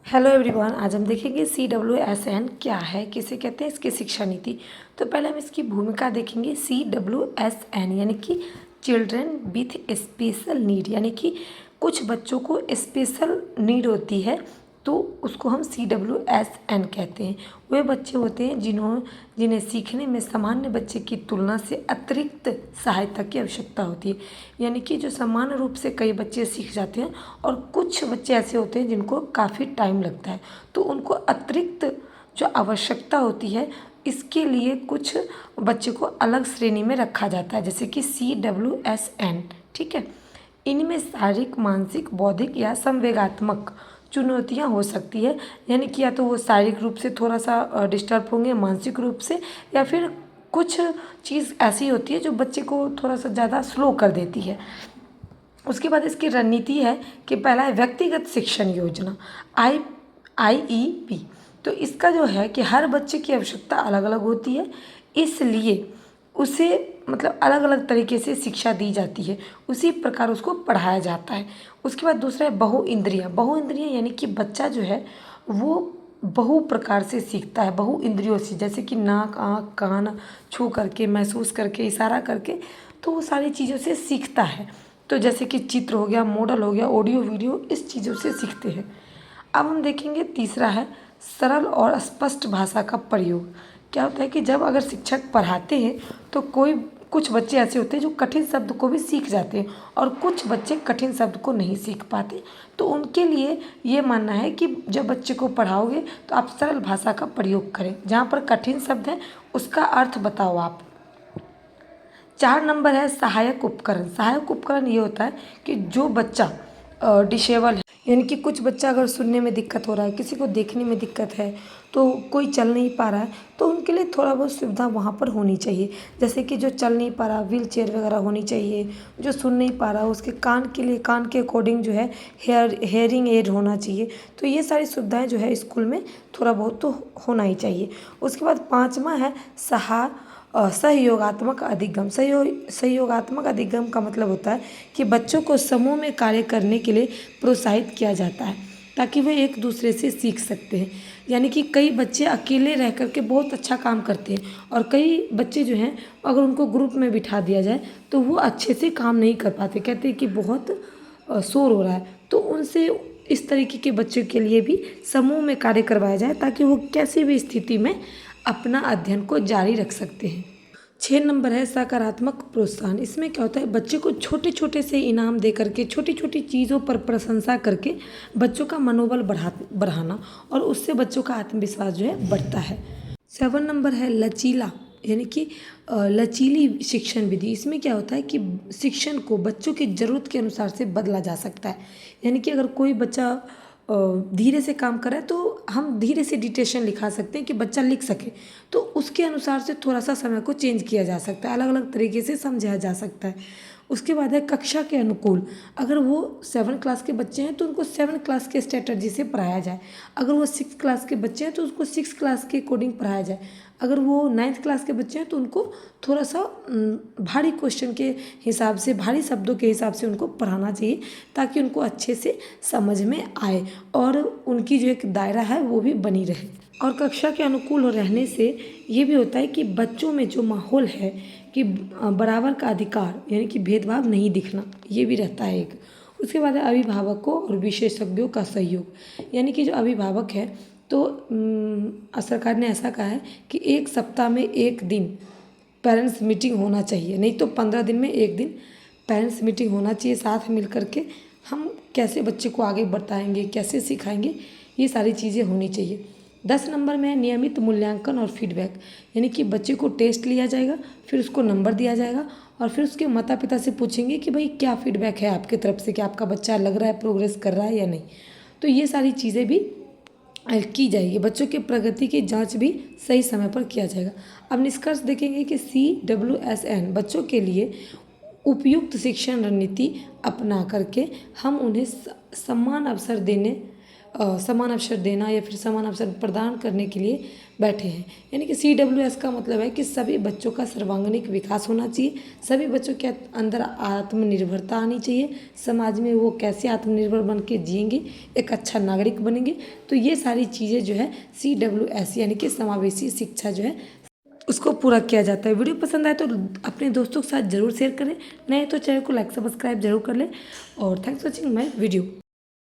Hello everyone, आज हम देखेंगे CWSN क्या है, किसे कहते हैं, इसकी शिक्षा नीति। तो पहले हम इसकी भूमिका देखेंगे। CWSN यानी कि चिल्ड्रन विथ स्पेशल नीड, यानी कि कुछ बच्चों को स्पेशल नीड होती है तो उसको हम CWSN कहते हैं। वे बच्चे होते हैं जिन्हें सीखने में सामान्य बच्चे की तुलना से अतिरिक्त सहायता की आवश्यकता होती है। यानी कि जो सामान्य रूप से कई बच्चे सीख जाते हैं और कुछ बच्चे ऐसे होते हैं जिनको काफ़ी टाइम लगता है, तो उनको अतिरिक्त जो आवश्यकता होती है इसके लिए कुछ बच्चे को अलग श्रेणी में रखा जाता है, जैसे कि CWSN। ठीक है, इनमें शारीरिक, मानसिक, बौद्धिक या संवेगात्मक चुनौतियाँ हो सकती है। यानी कि या तो वो शारीरिक रूप से थोड़ा सा डिस्टर्ब होंगे, मानसिक रूप से, या फिर कुछ चीज़ ऐसी होती है जो बच्चे को थोड़ा सा ज़्यादा स्लो कर देती है। उसके बाद इसकी रणनीति है कि पहला है व्यक्तिगत शिक्षण योजना, IEP। तो इसका जो है कि हर बच्चे की आवश्यकता अलग अलग होती है, इसलिए उसे मतलब अलग अलग तरीके से शिक्षा दी जाती है, उसी प्रकार उसको पढ़ाया जाता है। उसके बाद दूसरा है बहु इंद्रियाँ यानी कि बच्चा जो है वो बहु प्रकार से सीखता है, बहु इंद्रियों से, जैसे कि नाक, आँख, कान छू करके, महसूस करके, इशारा करके, तो वो सारी चीज़ों से सीखता है। तो जैसे कि चित्र हो गया, मॉडल हो गया, ऑडियो वीडियो, इस चीज़ों से सीखते हैं। अब हम देखेंगे तीसरा है सरल और स्पष्ट भाषा का प्रयोग। क्या होता है कि जब अगर शिक्षक पढ़ाते हैं तो कुछ बच्चे ऐसे होते हैं जो कठिन शब्द को भी सीख जाते हैं और कुछ बच्चे कठिन शब्द को नहीं सीख पाते। तो उनके लिए ये मानना है कि जब बच्चे को पढ़ाओगे तो आप सरल भाषा का प्रयोग करें, जहाँ पर कठिन शब्द है उसका अर्थ बताओ आप। 4 नंबर है सहायक उपकरण। सहायक उपकरण ये होता है कि जो बच्चा डिसेबल है, यानी कि कुछ बच्चा अगर सुनने में दिक्कत हो रहा है, किसी को देखने में दिक्कत है, तो कोई चल नहीं पा रहा है, तो उनके लिए थोड़ा बहुत सुविधा वहाँ पर होनी चाहिए। जैसे कि जो चल नहीं पा रहा, व्हील चेयर वगैरह होनी चाहिए। जो सुन नहीं पा रहा उसके कान के लिए, कान के अकॉर्डिंग जो है हेयरिंग एड होना चाहिए। तो ये सारी सुविधाएं जो है स्कूल में थोड़ा बहुत तो होना ही चाहिए। उसके बाद 5वां है सहयोगात्मक अधिगम। सहयोगात्मक अधिगम का मतलब होता है कि बच्चों को समूह में कार्य करने के लिए प्रोत्साहित किया जाता है ताकि वे एक दूसरे से सीख सकते हैं। यानी कि कई बच्चे अकेले रह कर के बहुत अच्छा काम करते हैं और कई बच्चे जो हैं अगर उनको ग्रुप में बिठा दिया जाए तो वो अच्छे से काम नहीं कर पाते, कहते हैं कि बहुत शोर हो रहा है। तो उनसे इस तरीके के बच्चों के लिए भी समूह में कार्य करवाया जाए ताकि वो कैसी भी स्थिति में अपना अध्ययन को जारी रख सकते हैं। 6 नंबर है सकारात्मक प्रोत्साहन। इसमें क्या होता है, बच्चे को छोटे छोटे से इनाम दे करके, छोटी छोटी चीज़ों पर प्रशंसा करके बच्चों का मनोबल बढ़ाना और उससे बच्चों का आत्मविश्वास जो है बढ़ता है। 7 नंबर है लचीला, यानी कि लचीली शिक्षण विधि। इसमें क्या होता है कि शिक्षण को बच्चों की ज़रूरत के अनुसार से बदला जा सकता है। यानी कि अगर कोई बच्चा धीरे से काम कर रहा है तो हम धीरे से डिटेशन लिखा सकते हैं कि बच्चा लिख सके, तो उसके अनुसार से थोड़ा सा समय को चेंज किया जा सकता है, अलग अलग तरीके से समझाया जा सकता है। उसके बाद है कक्षा के अनुकूल। अगर वो 7 क्लास के बच्चे हैं तो उनको 7 क्लास के स्ट्रेटजी से पढ़ाया जाए। अगर वो 6 क्लास के बच्चे हैं तो उसको 6 क्लास के अकॉर्डिंग पढ़ाया जाए। अगर वो 9th क्लास के बच्चे हैं तो उनको थोड़ा सा भारी क्वेश्चन के हिसाब से, भारी शब्दों के हिसाब से उनको पढ़ाना चाहिए ताकि उनको अच्छे से समझ में आए और उनकी जो एक दायरा है वो भी बनी रहे। और कक्षा के अनुकूल रहने से ये भी होता है कि बच्चों में जो माहौल है कि बराबर का अधिकार, यानी कि भेदभाव नहीं दिखना, ये भी रहता है एक। उसके बाद है अभिभावकों और विशेषज्ञों का सहयोग। यानी कि जो अभिभावक है तो सरकार ने ऐसा कहा है कि 1 सप्ताह में 1 दिन पेरेंट्स मीटिंग होना चाहिए, नहीं तो 15 दिन में 1 दिन पेरेंट्स मीटिंग होना चाहिए। साथ मिल करके हम कैसे बच्चे को आगे बढ़ाएंगे, कैसे सिखाएंगे, ये सारी चीज़ें होनी चाहिए। 10 नंबर में नियमित मूल्यांकन और फीडबैक। यानी कि बच्चे को टेस्ट लिया जाएगा, फिर उसको नंबर दिया जाएगा और फिर उसके माता पिता से पूछेंगे कि भाई क्या फीडबैक है आपकी तरफ से, कि आपका बच्चा लग रहा है प्रोग्रेस कर रहा है या नहीं। तो ये सारी चीज़ें भी की जाएगी। बच्चों की प्रगति की जांच भी सही समय पर किया जाएगा। अब निष्कर्ष देखेंगे कि CWSN बच्चों के लिए उपयुक्त शिक्षण रणनीति अपना करके हम उन्हें समान अवसर देने समान अवसर देना या फिर समान अवसर प्रदान करने के लिए बैठे हैं। यानी कि CWS का मतलब है कि सभी बच्चों का सर्वांगीण विकास होना चाहिए, सभी बच्चों के अंदर आत्मनिर्भरता आनी चाहिए, समाज में वो कैसे आत्मनिर्भर बन के जिएंगे, एक अच्छा नागरिक बनेंगे। तो ये सारी चीज़ें जो है CWS यानी कि समावेशी शिक्षा जो है उसको पूरा किया जाता है। वीडियो पसंद आए तो अपने दोस्तों के साथ ज़रूर शेयर करें, नहीं तो चैनल को लाइक सब्सक्राइब जरूर कर लें। और thanks for watching my video.